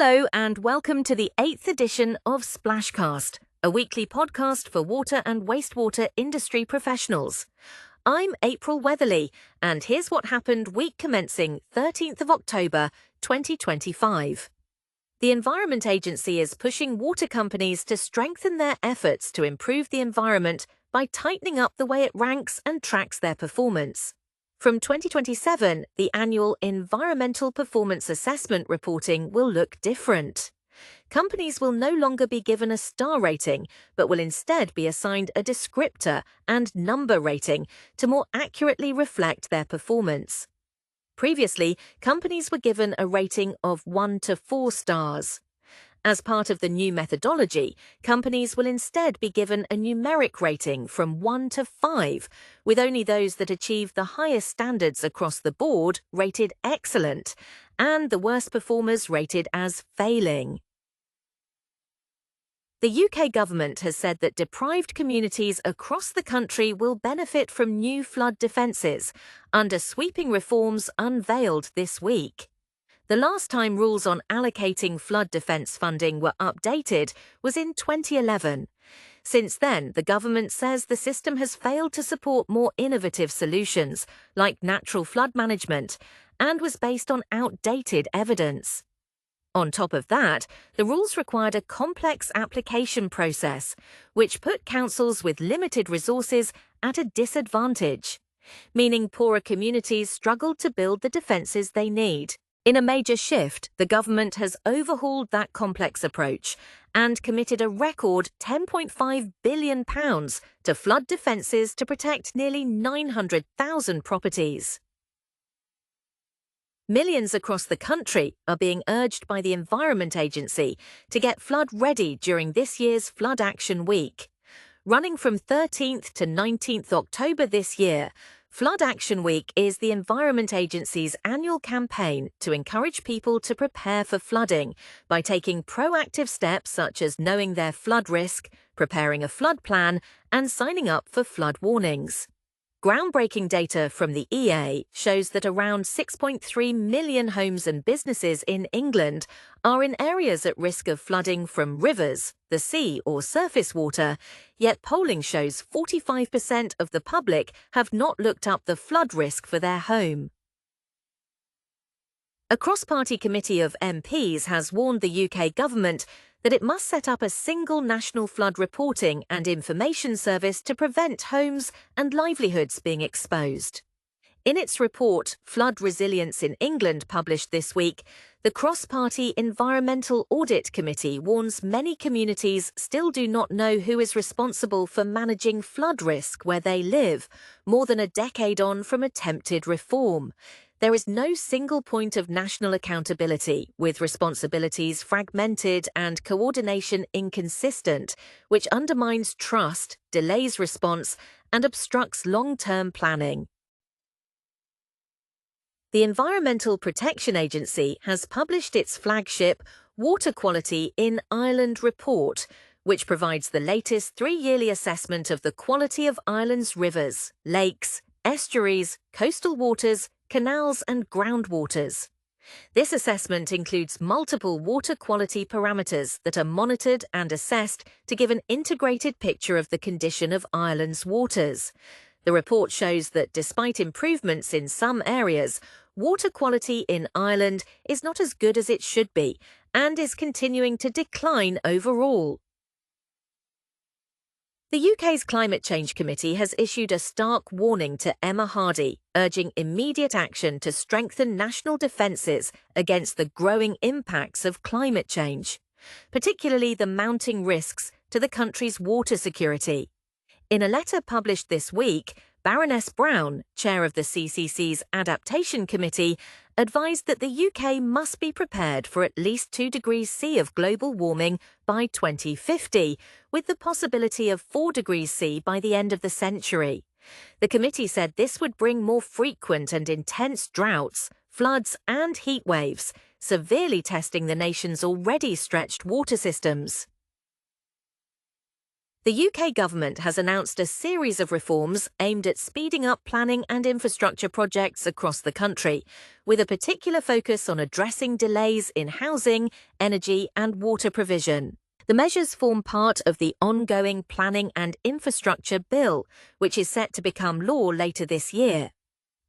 Hello and welcome to the 8th edition of SplashCast, a weekly podcast for water and wastewater industry professionals. I'm April Weatherley, and here's what happened week commencing 13th of October 2025. The Environment Agency is pushing water companies to strengthen their efforts to improve the environment by tightening up the way it ranks and tracks their performance. From 2027, the annual Environmental Performance Assessment reporting will look different. Companies will no longer be given a star rating, but will instead be assigned a descriptor and number rating to more accurately reflect their performance. Previously, companies were given a rating of 1 to 4 stars. As part of the new methodology, companies will instead be given a numeric rating from 1 to 5, with only those that achieve the highest standards across the board rated excellent, and the worst performers rated as failing. The UK government has said that deprived communities across the country will benefit from new flood defences, under sweeping reforms unveiled this week. The last time rules on allocating flood defence funding were updated was in 2011. Since then, the government says the system has failed to support more innovative solutions, like natural flood management, and was based on outdated evidence. On top of that, the rules required a complex application process, which put councils with limited resources at a disadvantage, meaning poorer communities struggled to build the defences they need. In a major shift, the government has overhauled that complex approach and committed a record £10.5 billion to flood defences to protect nearly 900,000 properties. Millions across the country are being urged by the Environment Agency to get flood ready during this year's Flood Action Week. Running from 13th to 19th October this year, Flood Action Week is the Environment Agency's annual campaign to encourage people to prepare for flooding by taking proactive steps such as knowing their flood risk, preparing a flood plan, and signing up for flood warnings. Groundbreaking data from the EA shows that around 6.3 million homes and businesses in England are in areas at risk of flooding from rivers, the sea, or surface water, yet polling shows 45% of the public have not looked up the flood risk for their home. A cross-party committee of MPs has warned the UK government that it must set up a single national flood reporting and information service to prevent homes and livelihoods being exposed. In its report, Flood Resilience in England, published this week, the cross-party Environmental Audit Committee warns many communities still do not know who is responsible for managing flood risk where they live, more than a decade on from attempted reform. There is no single point of national accountability, with responsibilities fragmented and coordination inconsistent, which undermines trust, delays response, and obstructs long-term planning. The Environmental Protection Agency has published its flagship Water Quality in Ireland report, which provides the latest 3-yearly assessment of the quality of Ireland's rivers, lakes, estuaries, coastal waters, canals and groundwaters. This assessment includes multiple water quality parameters that are monitored and assessed to give an integrated picture of the condition of Ireland's waters. The report shows that despite improvements in some areas, water quality in Ireland is not as good as it should be and is continuing to decline overall. The UK's Climate Change Committee has issued a stark warning to Emma Hardy, urging immediate action to strengthen national defences against the growing impacts of climate change, particularly the mounting risks to the country's water security. In a letter published this week, Baroness Brown, chair of the CCC's Adaptation Committee, advised that the UK must be prepared for at least 2 degrees C of global warming by 2050, with the possibility of 4 degrees C by the end of the century. The committee said this would bring more frequent and intense droughts, floods and heat waves, severely testing the nation's already stretched water systems. The UK government has announced a series of reforms aimed at speeding up planning and infrastructure projects across the country, with a particular focus on addressing delays in housing, energy and water provision. The measures form part of the ongoing Planning and Infrastructure Bill, which is set to become law later this year.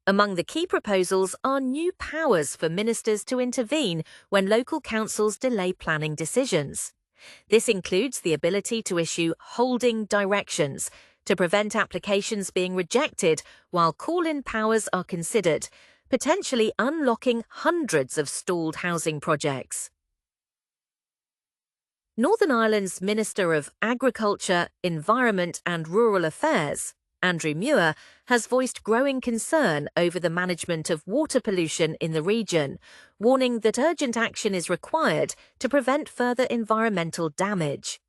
Among the key proposals are new powers for ministers to intervene when local councils delay planning decisions. This includes the ability to issue holding directions to prevent applications being rejected while call-in powers are considered, potentially unlocking hundreds of stalled housing projects. Northern Ireland's Minister of Agriculture, Environment and Rural Affairs, Andrew Muir, has voiced growing concern over the management of water pollution in the region, warning that urgent action is required to prevent further environmental damage.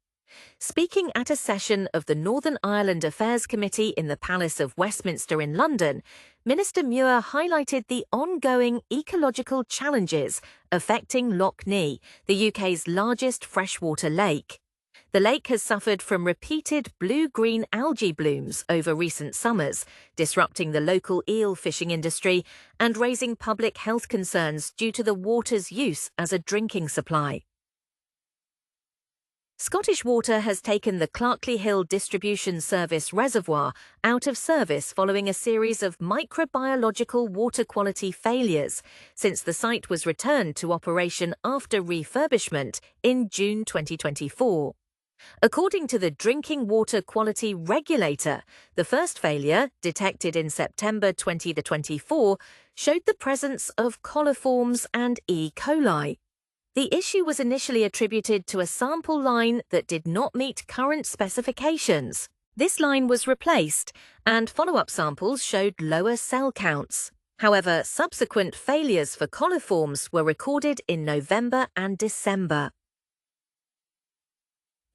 Speaking at a session of the Northern Ireland Affairs Committee in the Palace of Westminster in London, Minister Muir highlighted the ongoing ecological challenges affecting Lough Neagh, the UK's largest freshwater lake. The lake has suffered from repeated blue-green algae blooms over recent summers, disrupting the local eel fishing industry and raising public health concerns due to the water's use as a drinking supply. Scottish Water has taken the Clarklyhill distribution service Reservoir out of service following a series of microbiological water quality failures since the site was returned to operation after refurbishment in June 2024. According to the Drinking Water Quality Regulator, the first failure, detected in September 2024, showed the presence of coliforms and E. coli. The issue was initially attributed to a sample line that did not meet current specifications. This line was replaced, and follow-up samples showed lower cell counts. However, subsequent failures for coliforms were recorded in November and December.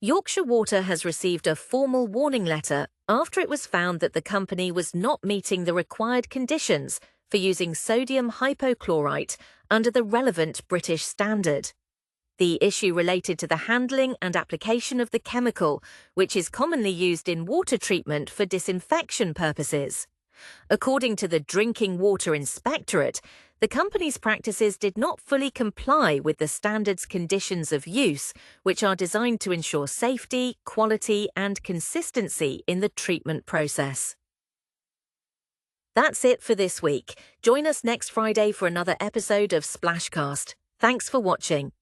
Yorkshire Water has received a formal warning letter after it was found that the company was not meeting the required conditions for using sodium hypochlorite under the relevant British standard. The issue related to the handling and application of the chemical, which is commonly used in water treatment for disinfection purposes. According to the Drinking Water Inspectorate, the company's practices did not fully comply with the standard's conditions of use, which are designed to ensure safety, quality, and consistency in the treatment process. That's it for this week. Join us next Friday for another episode of SplashCast. Thanks for watching.